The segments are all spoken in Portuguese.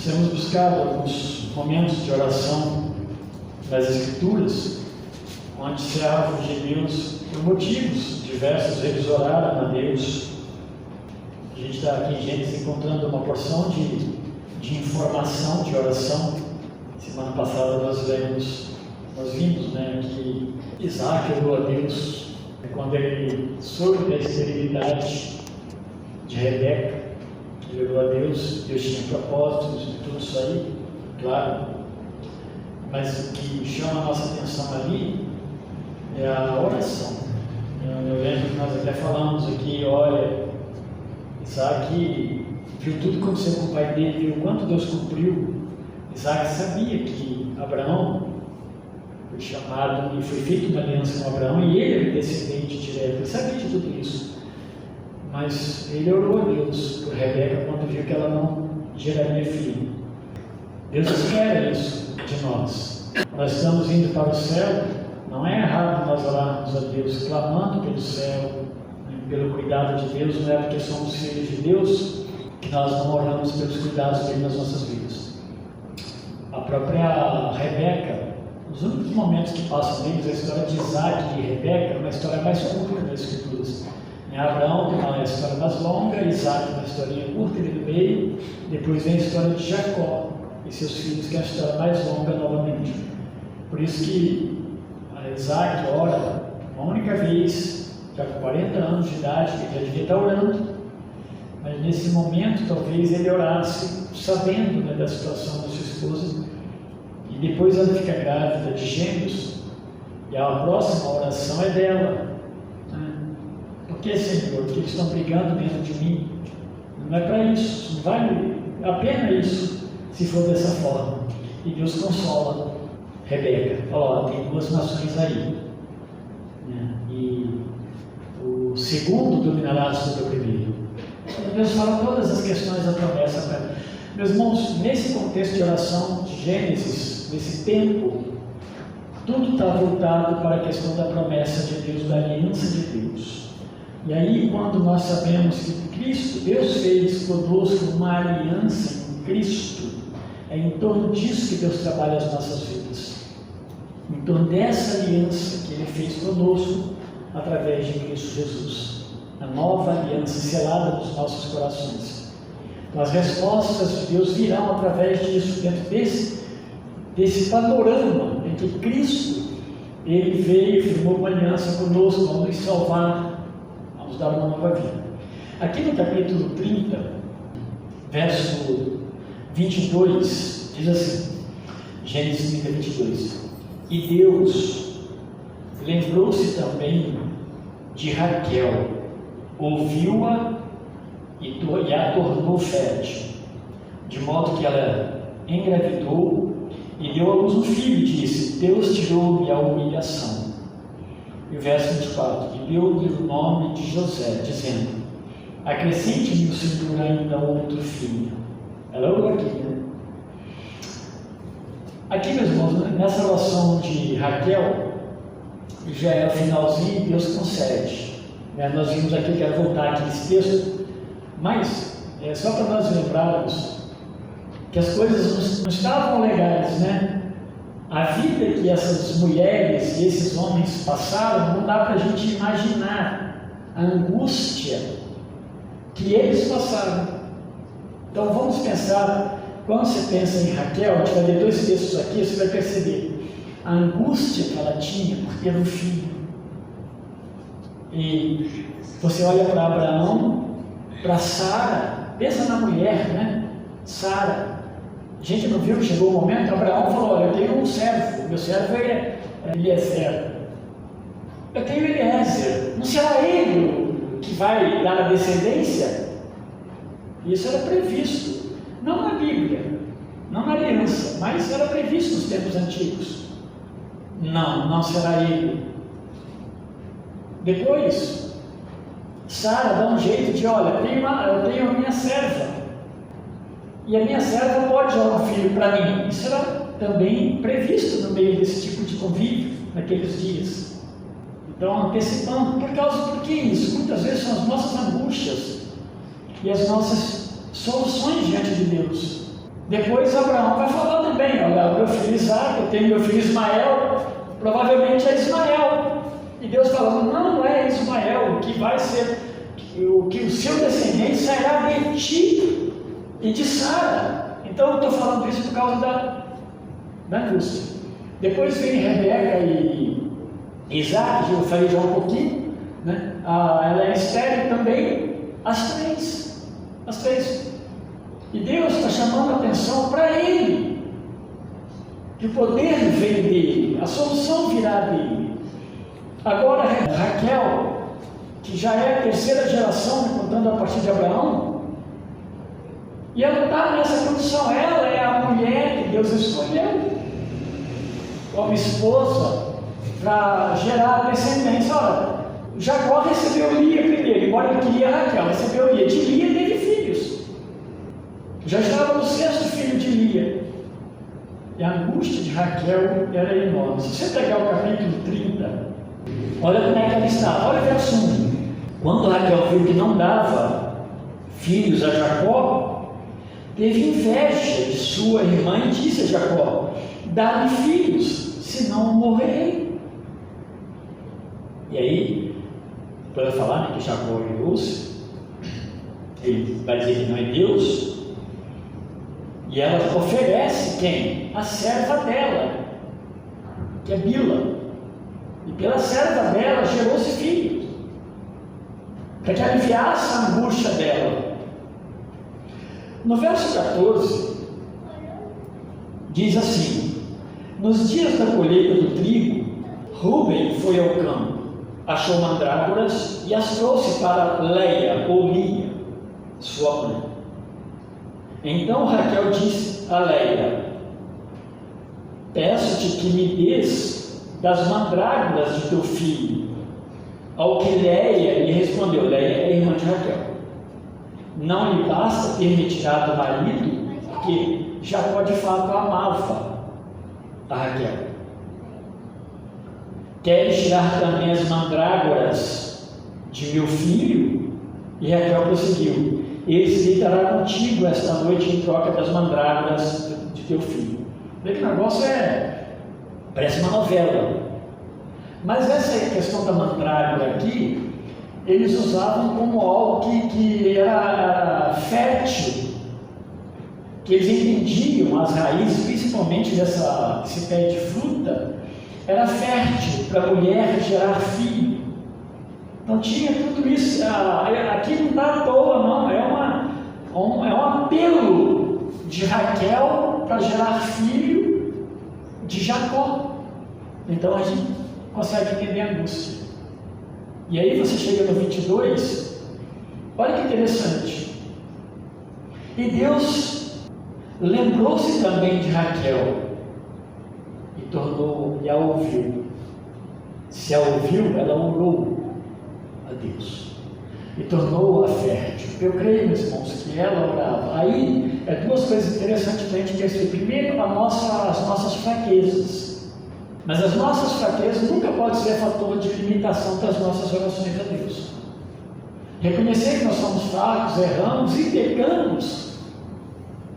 Nós temos buscado alguns momentos de oração nas Escrituras, onde servos de Deus, por motivos diversos, eles oraram a Deus. A gente está aqui em Gênesis encontrando uma porção de informação, de oração. Semana passada nós vimos, né, que Isaac orou a Deus quando ele soube da esterilidade de Rebeca. Ele orou a Deus, Deus tinha propósitos e tudo isso aí, claro. Mas o que chama a nossa atenção ali é a oração. Eu lembro que nós até falamos aqui, olha, Isaac viu tudo que aconteceu com o pai dele, viu quanto Deus cumpriu. Isaac sabia que Abraão foi chamado e foi feita uma aliança com Abraão e ele era descendente direto, ele sabia de tudo isso. Mas ele orou a Deus por Rebeca quando viu que ela não geraria filho. Deus espera isso de nós. Nós estamos indo para o céu, não é errado nós orarmos a Deus clamando pelo céu, pelo cuidado de Deus, não é porque somos filhos de Deus que nós não oramos pelos cuidados dele nas nossas vidas. A própria Rebeca, os únicos momentos que passam neles, a história de Isaac e Rebeca é uma história mais curta das Escrituras. Em Abraão tem uma história mais longa, Isaac uma historinha curta ali no meio, depois vem a história de Jacó e seus filhos, que é a história mais longa novamente. Por isso que Isaac ora uma única vez, já com 40 anos de idade, ele já devia estar orando, mas nesse momento talvez ele orasse sabendo, né, da situação da sua esposa, e depois ela fica grávida de gêmeos, e a próxima oração é dela. Por que, Senhor? Porque eles estão brigando dentro de mim. Não é para isso, não vale a pena isso, se for dessa forma. E Deus consola Rebeca. Fala, tem duas nações aí, né? E o segundo dominará sobre o primeiro. Deus fala todas as questões da promessa para ela. Meus irmãos, nesse contexto de oração de Gênesis, nesse tempo, tudo está voltado para a questão da promessa de Deus, da aliança de Deus. E aí, quando nós sabemos que Cristo, Deus fez conosco uma aliança em Cristo, é em torno disso que Deus trabalha as nossas vidas. Em torno dessa aliança que Ele fez conosco, através de Cristo Jesus. A nova aliança selada nos nossos corações. Então, as respostas de Deus virão através disso, dentro desse panorama em que Cristo, Ele veio e firmou uma aliança conosco, para nos salvar, nos dar uma nova vida. Aqui no capítulo 30, verso 22, diz assim, Gênesis 30, 22, e Deus lembrou-se também de Raquel, ouviu-a e a tornou fértil, de modo que ela engravidou e deu à luz um filho, e disse, Deus tirou-me a humilhação. E o verso 24, e deu-lhe o nome de José, dizendo, acrescente-me o Senhor ainda outro filho. Ela orou aqui, né? Aqui, meus irmãos, nessa oração de Raquel, já é o finalzinho, Deus concede. Nós vimos aqui, quero voltar aqui nesse texto, mas só para nós lembrarmos que as coisas não estavam legais, né? A vida que essas mulheres e esses homens passaram, não dá para a gente imaginar a angústia que eles passaram. Então vamos pensar, quando você pensa em Raquel, a gente vai ler dois textos aqui, você vai perceber a angústia que ela tinha por ter um filho. E você olha para Abraão, para Sara, pensa na mulher, né? Sara. A gente não viu que chegou o momento, Abraão falou, olha, eu tenho um servo, meu servo é Eliezer. Eu tenho Eliezer, não será ele que vai dar a descendência? Isso era previsto, não na Bíblia, não na aliança, mas era previsto nos tempos antigos. Não será ele. Depois, Sara dá um jeito de, olha, eu tenho a minha serva, e a minha serva pode dar um filho para mim. Isso era também previsto no meio desse tipo de convívio, naqueles dias. Então, antecipando, por que isso? Muitas vezes são as nossas angústias e as nossas soluções diante de Deus. Depois Abraão vai falar também, olha, o meu filho Isaac, eu tenho meu filho Ismael, provavelmente é Ismael. E Deus falando, não é Ismael, o que vai ser, o que o seu descendente sairá de ti e de Sara. Então eu estou falando isso por causa da angústia. Depois vem Rebeca e Isaac, eu falei já um pouquinho, né? Ela é estéril também, as três. E Deus está chamando a atenção para ele, que o poder vem dele, a solução virá dele. Agora Raquel, que já é a terceira geração, contando a partir de Abraão, e ela está nessa condição, ela é a mulher que Deus escolheu como esposa para gerar descendência. Olha, Jacó recebeu Lia primeiro, embora ele queria Raquel, recebeu Lia. De Lia teve filhos, já estava no sexto filho de Lia, e a angústia de Raquel era enorme. Se você pegar o capítulo 30, olha como é que ela está, olha o verso 1. Quando Raquel viu que não dava filhos a Jacó, teve inveja de sua irmã e disse a Jacó, dá-lhe filhos, senão morrerei. E aí, para falar, né, que Jacó irou-se, ele vai dizer que não é Deus, e ela oferece quem? A serva dela, que é Bila. E pela serva dela gerou-se filho, para que aliviasse a angústia dela. No verso 14, diz assim: nos dias da colheita do trigo, Rúben foi ao campo, achou mandrágoras e as trouxe para Leia ou Lia, sua mãe. Então Raquel disse a Leia: peço-te que me des das mandrágoras de teu filho. Ao que Leia lhe respondeu, Leia é irmã de Raquel, não lhe basta ter me tirado o marido, porque Jacó de fato amava a Raquel. Queres tirar também as mandrágoras de meu filho? E Raquel prosseguiu: ele se deitará contigo esta noite em troca das mandrágoras de teu filho. Vê que o negócio parece uma novela. Mas essa questão da mandrágora aqui, eles usavam como algo que era fértil, que eles entendiam as raízes, principalmente desse pé de fruta, era fértil para a mulher gerar filho. Então tinha tudo isso. Aqui não está à toa, não. É um apelo de Raquel para gerar filho de Jacó. Então a gente consegue entender a angústia. E aí você chega no 22, olha que interessante. E Deus lembrou-se também de Raquel e a ouviu. Se a ouviu, ela orou a Deus e tornou-a fértil. Eu creio, meus irmãos, que ela orava. Aí é duas coisas interessantes para a gente perceber. Primeiro, as nossas fraquezas. Mas as nossas fraquezas nunca podem ser fator de limitação para as nossas orações a Deus. Reconhecer que nós somos fracos, erramos e pecamos,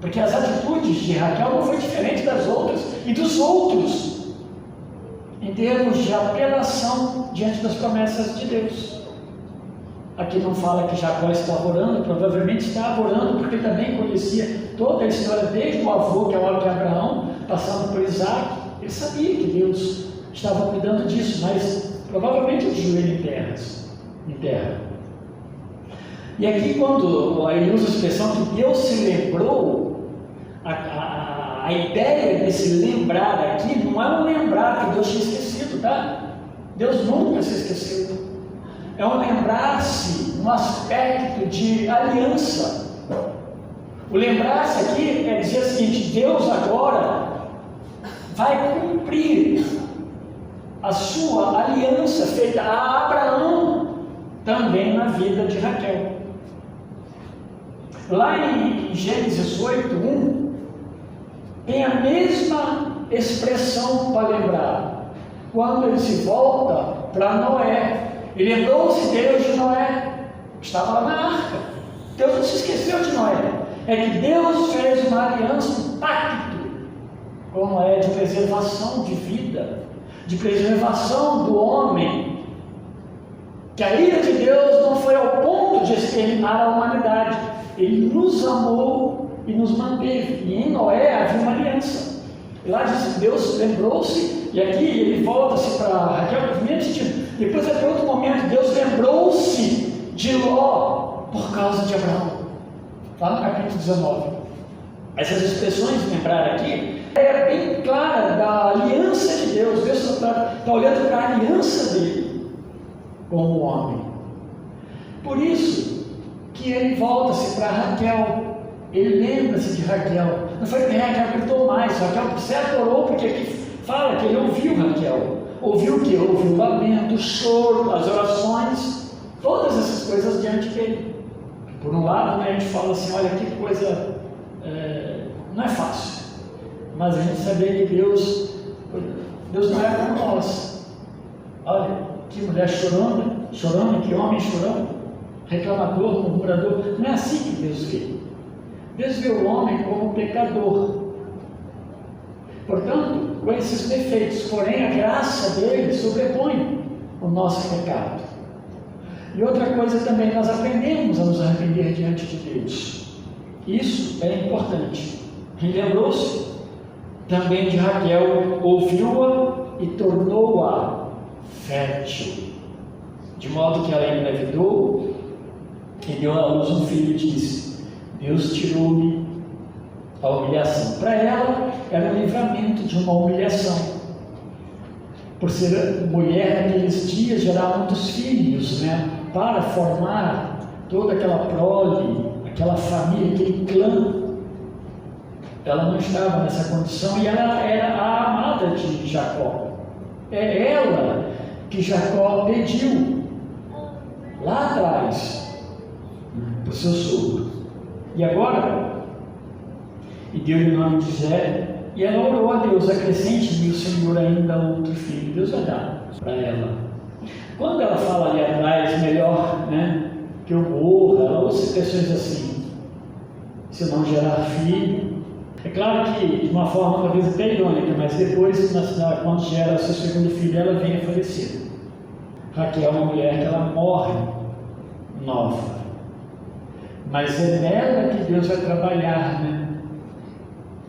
porque as atitudes de Raquel não foi diferente das outras e dos outros, em termos de apelação diante das promessas de Deus. Aqui não fala que Jacó estava orando, provavelmente estava orando, porque também conhecia toda a história, desde o avô, que é o Abraão, passando por Isaac. Ele sabia que Deus estava cuidando disso, mas provavelmente o joelho em terra. E aqui, quando ele usa a expressão que Deus se lembrou, a ideia desse lembrar aqui não é um lembrar que Deus tinha esquecido, tá? Deus nunca se esqueceu. É um lembrar-se no aspecto de aliança. O lembrar-se aqui é dizer o seguinte: Deus agora vai cumprir a sua aliança feita a Abraão, também na vida de Raquel. Lá em Gênesis 8:1, tem a mesma expressão para lembrar. Quando ele se volta para Noé, ele lembrou-se Deus de Noé, estava lá na arca. Deus não se esqueceu de Noé. é que Deus fez uma aliança, um pacto, como é de preservação de vida, de preservação do homem, que a ira de Deus não foi ao ponto de exterminar a humanidade. Ele nos amou e nos manteve, e em Noé havia uma aliança. E lá diz que Deus lembrou-se, e aqui ele volta-se para Raquel, no primeiro sentido. Depois, em outro momento, Deus lembrou-se de Ló por causa de Abraão, lá no capítulo 19. Essas expressões de lembrar aqui é bem clara da aliança de Deus. Deus está olhando para a aliança dele com o homem. Por isso que ele volta-se para Raquel. Ele lembra-se de Raquel. Não foi que Raquel gritou mais. Raquel certo orou, porque aqui fala que ele ouviu Raquel. Ouviu o que? Ouviu o lamento, o choro, as orações, todas essas coisas diante dele. Por um lado, né, a gente fala assim, olha que coisa, não é fácil. Mas a gente saber que Deus não é como nós. Olha, que mulher chorando, que homem chorando, reclamador, murmurador. Não é assim que Deus vê. Deus vê o homem como pecador. Portanto, com esses defeitos, porém a graça dele sobrepõe o nosso pecado. E outra coisa também, nós aprendemos a nos arrepender diante de Deus. Isso é importante. Ele lembrou-se também de Raquel, ouviu-a e tornou-a fértil, de modo que ela engravidou e deu à luz um filho e disse: Deus tirou-me a humilhação. Para ela era um livramento de uma humilhação, por ser mulher naqueles dias, gerar muitos filhos, né? Para formar toda aquela prole, aquela família, aquele clã. Ela não estava nessa condição e ela era a amada de Jacó. É ela que Jacó pediu lá atrás para o seu sogro. E agora, e deu-lhe o nome de Zé, e ela orou a Deus: acrescente-me o Senhor ainda outro filho. Deus vai dar para ela. Quando ela fala ali atrás, melhor, né, que eu morra, ela usa expressões assim: se eu não gerar filho. É claro que de uma forma talvez até irônica, mas depois, quando gera seu segundo filho, ela vem a falecer. Raquel é uma mulher que ela morre nova, mas é nela que Deus vai trabalhar, né?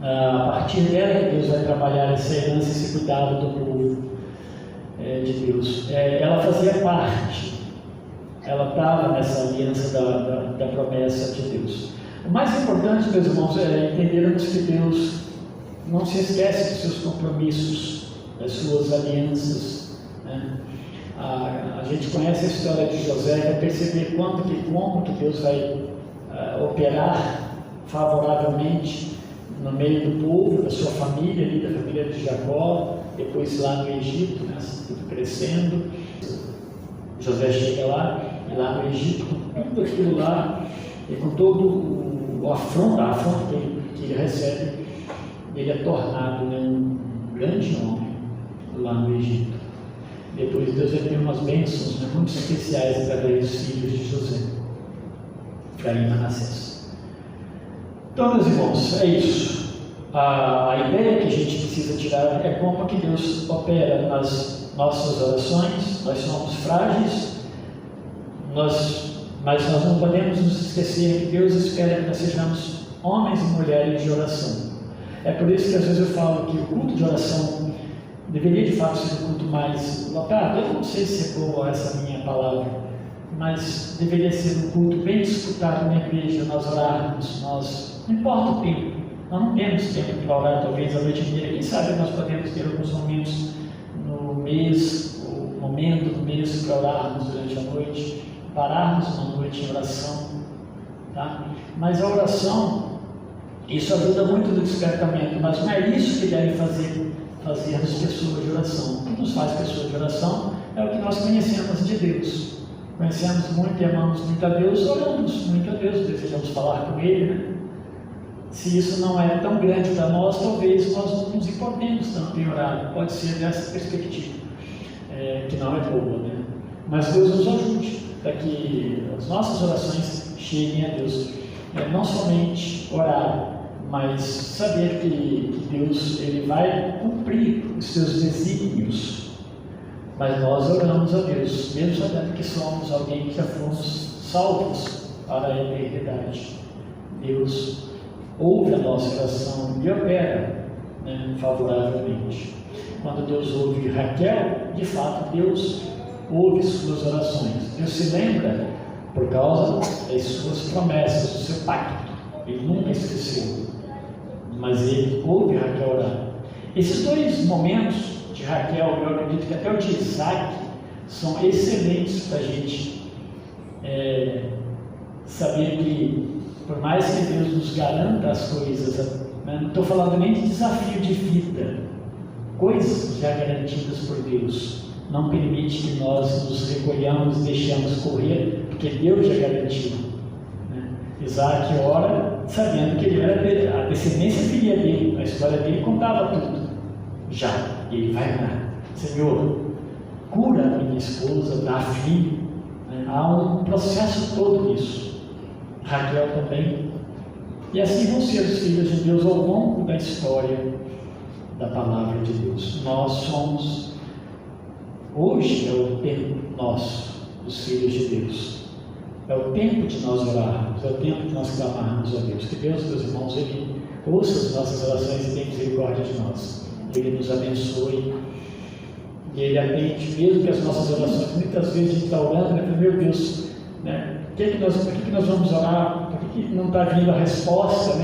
A partir dela que Deus vai trabalhar essa herança, esse cuidado do povo de Deus. Ela fazia parte, ela estava nessa aliança da promessa de Deus. O mais importante, meus irmãos, é entendermos que Deus não se esquece dos seus compromissos, das suas alianças, né? A gente conhece a história de José, vai perceber como que Deus vai operar favoravelmente no meio do povo, da sua família, ali, da família de Jacó, depois lá no Egito, né, tudo crescendo. José chega lá, e lá no Egito, com tudo aquilo lá, e com todo a afronta que ele recebe, ele é tornado, né, um grande homem lá no Egito. Depois Deus vai ter umas bênçãos, né, muito especiais através dos filhos de José, Efraim e Manassés. Então, meus irmãos, é isso. A ideia que a gente precisa tirar é como que Deus opera nas nossas orações. Nós somos frágeis, mas nós não podemos nos esquecer que Deus espera que nós sejamos homens e mulheres de oração. É por isso que às vezes eu falo que o culto de oração deveria de fato ser um culto mais lotado. Eu não sei se é boa essa minha palavra, mas deveria ser um culto bem disputado na igreja, nós orarmos, não importa o tempo, nós não temos tempo para orar talvez a noite inteira. Quem sabe nós podemos ter alguns momentos no mês, o momento do mês para orarmos durante a noite, pararmos uma noite em oração, tá? Mas a oração, isso ajuda muito no despertamento, mas não é isso que deve fazer-nos pessoas de oração. O que nos faz pessoas de oração é o que nós conhecemos de Deus. Conhecemos muito e amamos muito a Deus, oramos muito a Deus, desejamos falar com Ele, né? Se isso não é tão grande para nós, talvez nós não nos importemos tanto em orar. Pode ser dessa perspectiva, que não é boa, né? Mas Deus nos ajude para que as nossas orações cheguem a Deus. não somente orar, mas saber que Deus ele vai cumprir os seus desígnios. Mas nós oramos a Deus, mesmo sabendo que somos alguém que já fomos salvos para a eternidade. Deus ouve a nossa oração e opera, favoravelmente. Quando Deus ouve Raquel, de fato Deus ouve suas orações. Deus se lembra por causa das suas promessas, do seu pacto. Ele nunca esqueceu. Mas ele ouve Raquel orar. Esses dois momentos de Raquel, eu acredito que até o de Isaac, são excelentes para a gente saber que, por mais que Deus nos garanta as coisas, não estou falando nem de desafio de vida, coisas já garantidas por Deus, não permite que nós nos recolhamos e deixemos correr, porque Deus já garantiu. Isaac ora sabendo que ele era a descendência filha dele, a história dele contava tudo. Já, e ele vai orar: Senhor, cura a minha esposa, dá filho. Há um processo todo nisso. Raquel também. E assim vão ser os filhos de Deus ao longo da história da palavra de Deus. Nós somos, hoje é o tempo nosso, os filhos de Deus. É o tempo de nós orarmos, é o tempo de nós clamarmos a Deus. Que Deus, meus irmãos, Ele ouça as nossas orações e tenha misericórdia de nós. Ele nos abençoe e Ele atende, mesmo que as nossas orações, muitas vezes a gente está orando, meu Deus, por que nós vamos orar? Por que não está vindo a resposta,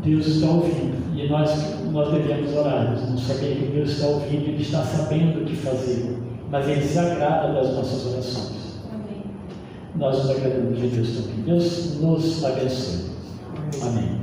Deus está ouvindo e nós devemos orar. Nós não sabemos que Deus está ouvindo, Ele está sabendo o que fazer, mas Ele se agrada das nossas orações. Nós nos agradamos de Deus também. Deus nos abençoe. Amém.